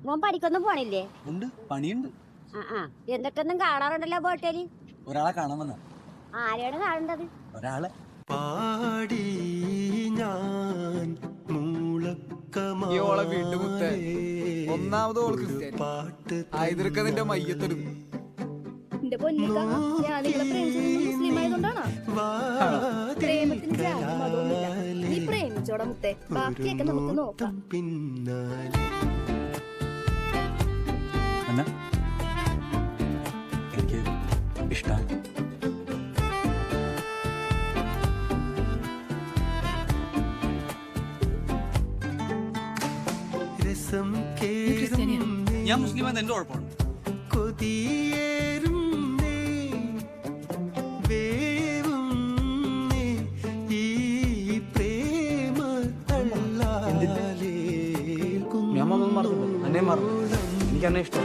മോൻ പഠിക്കൊന്നും പോണില്ലേ? ഉണ്ട്, പണിയുണ്ട്. എന്നിട്ടൊന്നും കാണാറുണ്ടല്ലോ ബോട്ടേല്. ഒരാളെ കാണാൻ വന്ന. ആരെയാണ് കാണേണ്ടത്? ഒരാളെ. പാടി ഞാൻ ഒന്നാമത് ഓൾ ക്രിസ്ത്യാനി ആയതിരക്ക നിന്റെ മയ്യത്തെടുക്കും. എന്റെ പൊന്നിക്ക, ഞാൻ നിങ്ങളെ പ്രേമിച്ചത് മുസ്ലിം ആയതുകൊണ്ടാണോ? പ്രേമത്തിന് ജാതി മതമൊന്നുമില്ല. നീ പ്രേമിച്ചോടാ മുത്തേ, ബാക്കിയൊക്കെ നമുക്ക് നോക്കാം. എനിക്ക് ഇഷ്ടമാണ്. ഞാൻ മുസ്ലിം എന്റെ കുഴപ്പമാണ്. ഞാൻ മറന്നു, എന്നെ മറന്നു. എനിക്ക് എന്നെ ഇഷ്ടം.